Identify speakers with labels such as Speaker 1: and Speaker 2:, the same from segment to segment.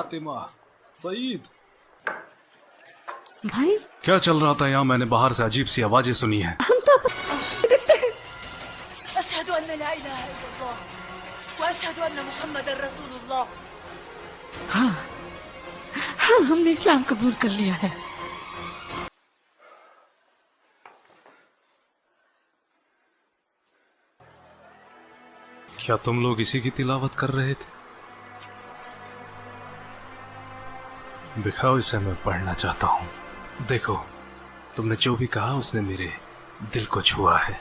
Speaker 1: फातिमा, सईद।
Speaker 2: भाई
Speaker 1: क्या चल रहा था यहाँ? मैंने बाहर से अजीब सी आवाजें सुनी हैं।
Speaker 2: हम तो देखते हैं।
Speaker 3: अशहदु अन्ना ला इलाहा इल्लल्लाह व अशहदु अन्ना मुहम्मदर रसूलुल्लाह।
Speaker 2: हाँ हाँ, हमने इस्लाम कबूल कर लिया है।
Speaker 1: क्या तुम लोग इसी की तिलावत कर रहे थे? दिखाओ इसे, मैं पढ़ना चाहता हूँ। देखो, तुमने जो भी कहा उसने मेरे दिल को छुआ है।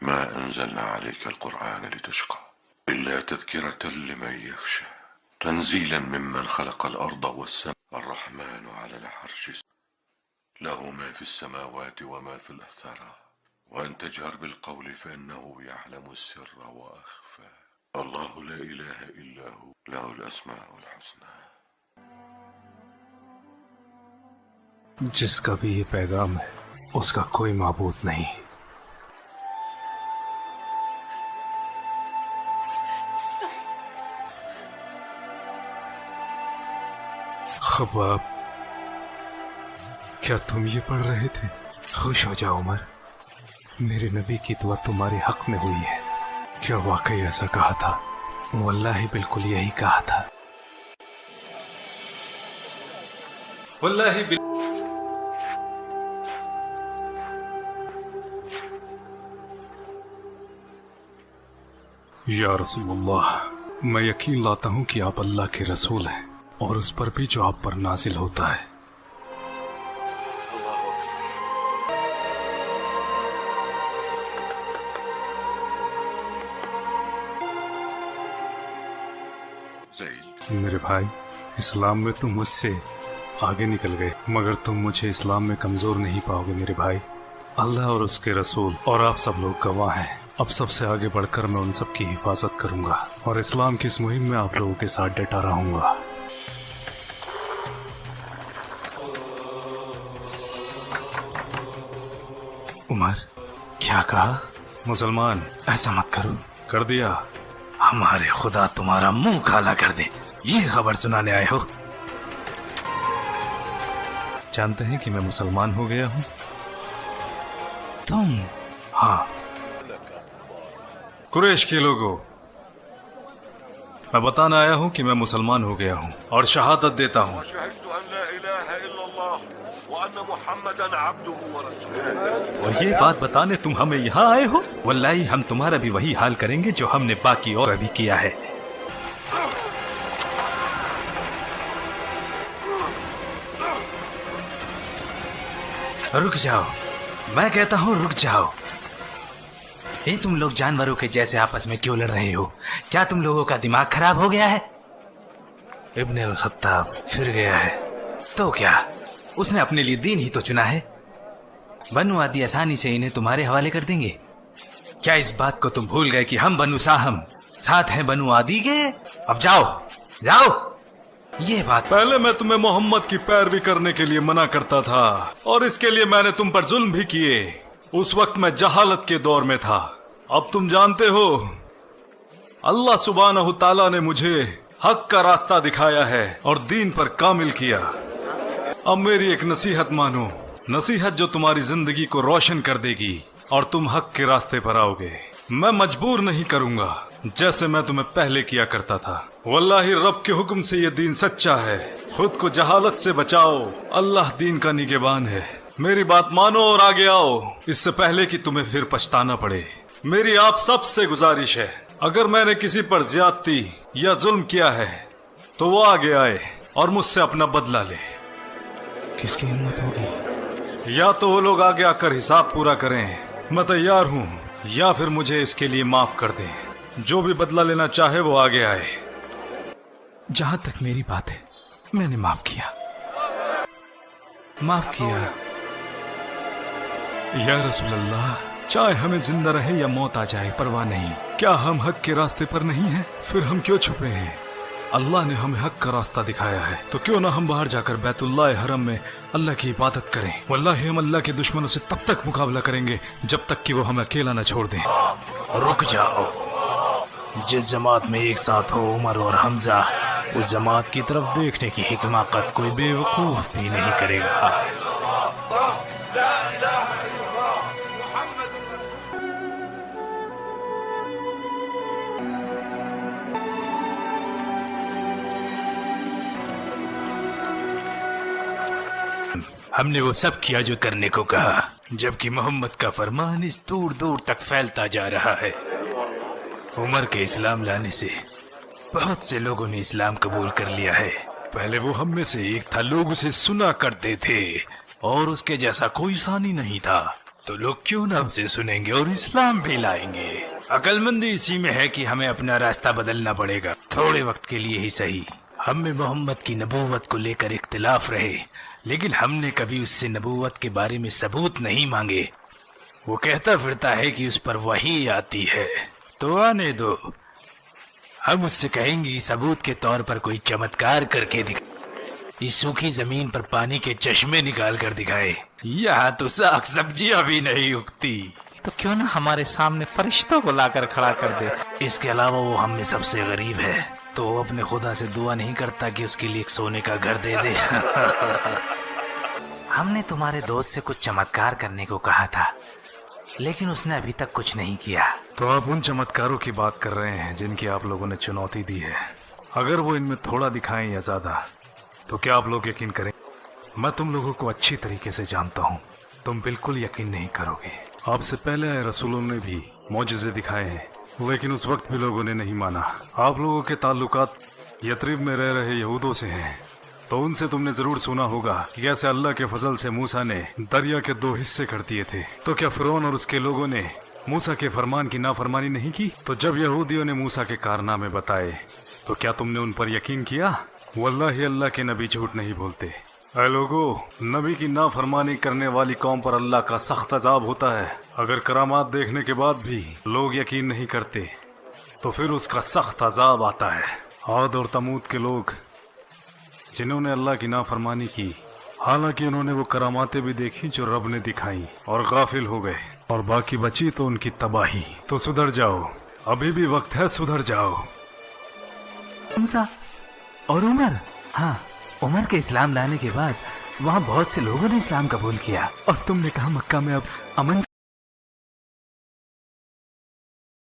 Speaker 4: ما أنزلنا عليك القرآن لتشقى إلا تذكرة لمن يخشى تنزيلا ممن خلق الأرض والسماء الرحمن على العرش له ما في السماوات وما في الثرى وأن تجهر بالقول فإنه يعلم السر وأخفى الله لا إله إلا هو له الأسماء الحسنى।
Speaker 1: जिसका भी ये पैगाम है उसका कोई माबूद नहीं। खबाब, क्या तुम ये पढ़ रहे थे? खुश हो जाओ उमर, मेरे नबी की दुआ तुम्हारे हक में हुई है। क्या वाकई ऐसा कहा था? वल्लाही बिल्कुल यही कहा था। वल्लाही या रसूलुल्लाह, मैं यकीन लाता हूँ कि आप अल्लाह के रसूल हैं और उस पर भी जो आप पर नाजिल होता है। मेरे भाई, इस्लाम में तुम मुझसे आगे निकल गए, मगर तुम मुझे इस्लाम में कमजोर नहीं पाओगे मेरे भाई। अल्लाह और उसके रसूल और आप सब लोग गवाह हैं। अब सबसे आगे बढ़कर मैं उन सब की हिफाजत करूंगा और इस्लाम की इस मुहिम में आप लोगों के साथ डटा रहूंगा। उमर, क्या कहा? मुसलमान, ऐसा मत करो। कर दिया? हमारे खुदा तुम्हारा मुंह काला कर दे, ये खबर सुनाने आए हो? जानते हैं कि मैं मुसलमान हो गया हूँ? तुम? हाँ। कुरैश के लोगों, मैं बताना आया हूँ कि मैं मुसलमान हो गया हूँ और शहादत देता हूँ और ये बात बताने तुम हमें यहाँ आए हो? वल्लाही हम तुम्हारा भी वही हाल करेंगे जो हमने बाकी और भी किया है। रुक जाओ, मैं कहता हूँ रुक जाओ। ये तुम लोग जानवरों के जैसे आपस में क्यों लड़ रहे हो? क्या तुम लोगों का दिमाग खराब हो गया है? इब्न अल खत्ताब फिर गया है तो क्या? उसने अपने लिए दीन ही तो चुना है। बनु आदि आसानी से इन्हें तुम्हारे हवाले कर देंगे। क्या इस बात को तुम भूल गए कि हम बनु साहम साथ हैं बनु आदि के? अब जाओ जाओ। ये बात पहले मैं तुम्हें मोहम्मद की पैरवी करने के लिए मना करता था और इसके लिए मैंने तुम पर जुल्म भी किए। उस वक्त मैं जहालत के दौर में था। अब तुम जानते हो, अल्लाह सुब्हानहू ताला ने मुझे हक का रास्ता दिखाया है और दीन पर कामिल किया। अब मेरी एक नसीहत मानो, नसीहत जो तुम्हारी जिंदगी को रोशन कर देगी और तुम हक के रास्ते पर आओगे। मैं मजबूर नहीं करूंगा जैसे मैं तुम्हें पहले किया करता था। वल्लाही रब के हुक्म से ये दीन सच्चा है। खुद को जहालत से बचाओ, अल्लाह दीन का निगहबान है। मेरी बात मानो और आगे आओ, इससे पहले कि तुम्हें फिर पछताना पड़े। मेरी आप सब से गुजारिश है, अगर मैंने किसी पर ज्यादती या जुल्म किया है तो वो आगे आए और मुझसे अपना बदला ले। किसकी हिम्मत होगी? या तो वो लोग आगे आकर हिसाब पूरा करें, मैं तैयार हूँ, या फिर मुझे इसके लिए माफ कर दें। जो भी बदला लेना चाहे वो आगे आए। जहां तक मेरी बात है, मैंने माफ किया। या रसूल अल्लाह, चाहे हमें जिंदा रहे या मौत आ जाए परवाह नहीं। क्या हम हक के रास्ते पर नहीं हैं? फिर हम क्यों छुपे हैं?
Speaker 5: अल्लाह ने हमें हक का रास्ता दिखाया है, तो क्यों ना हम बाहर जाकर बैतुल्लाह हरम में अल्लाह की इबादत करें। वल्लाही हम अल्लाह के दुश्मनों से तब तक मुकाबला करेंगे जब तक कि वो हमें अकेला न छोड़ दें।
Speaker 1: रुक जाओ। जिस जमात में एक साथ हो उमर और हमजा, उस जमात की तरफ देखने की हिकमाकत कोई बेवकूफ भी नहीं करेगा। हमने वो सब किया जो करने को कहा, जबकि मोहम्मद का फरमान इस दूर दूर तक फैलता जा रहा है। उमर के इस्लाम लाने से बहुत से लोगों ने इस्लाम कबूल कर लिया है। पहले वो हम में से एक था, लोग उसे सुना करते थे और उसके जैसा कोई सानी नहीं था, तो लोग क्यों ना हमसे सुनेंगे और इस्लाम भी लाएंगे। अक्लमंदी इसी में है कि हमें अपना रास्ता बदलना पड़ेगा, थोड़े वक्त के लिए ही सही। हम में मोहम्मद की नबूवत को लेकर इख्तिलाफ रहे, लेकिन हमने कभी उससे नबूवत के बारे में सबूत नहीं मांगे। वो कहता फिरता है कि उस पर वही आती है, तो आने दो। हम उससे कहेंगे सबूत के तौर पर कोई चमत्कार करके दिखा, इस सूखी जमीन पर पानी के चश्मे निकाल कर दिखाए। यहाँ तो साग सब्जियां भी नहीं उगती, तो क्यों ना हमारे सामने फरिश्तों को लाकर खड़ा कर दे। इसके अलावा वो हम में सबसे गरीब है, तो वो अपने खुदा से दुआ नहीं करता कि उसके लिए एक सोने का घर दे दे। हमने तुम्हारे दोस्त से कुछ चमत्कार करने को कहा था, लेकिन उसने अभी तक कुछ नहीं किया।
Speaker 5: तो आप उन चमत्कारों की बात कर रहे हैं जिनकी आप लोगों ने चुनौती दी है। अगर वो इनमें थोड़ा दिखाएं या ज्यादा, तो क्या आप लोग यकीन करें? मैं तुम लोगों को अच्छी तरीके से जानता हूँ, तुम बिल्कुल यकीन नहीं करोगे। आपसे पहले आए रसूलों ने भी मौजज़े दिखाए हैं, लेकिन उस वक्त भी लोगों ने नहीं माना। आप लोगों के ताल्लुकात यथरिब में रह रहे यहूदों से हैं, तो उनसे तुमने जरूर सुना होगा कि कैसे अल्लाह के फजल से मूसा ने दरिया के 2 हिस्से कर दिए थे। तो क्या फिरौन और उसके लोगों ने मूसा के फरमान की नाफरमानी नहीं की? तो जब यहूदियों ने मूसा के कारनामे बताए, तो क्या तुमने उन पर यकीन किया? वल्लाही अल्लाह के नबी झूठ नहीं बोलते। ऐ लोगो, नबी की नाफरमानी करने वाली कौम पर अल्लाह का सख्त अजाब होता है। अगर करामात देखने के बाद भी लोग यकीन नहीं करते, तो फिर उसका सख्त अजाब आता है। आद और तमूद के लोग जिन्होंने अल्लाह की नाफरमानी की, हालांकि उन्होंने वो करामातें भी देखी जो रब ने दिखाई, और गाफिल हो गए, और बाकी बची तो उनकी तबाही। तो सुधर जाओ, अभी भी वक्त है, सुधर जाओ।
Speaker 1: हमजा और उमर, हाँ, उमर के इस्लाम लाने के बाद वहाँ बहुत से लोगों ने इस्लाम कबूल किया, और तुमने कहा मक्का में अब अमन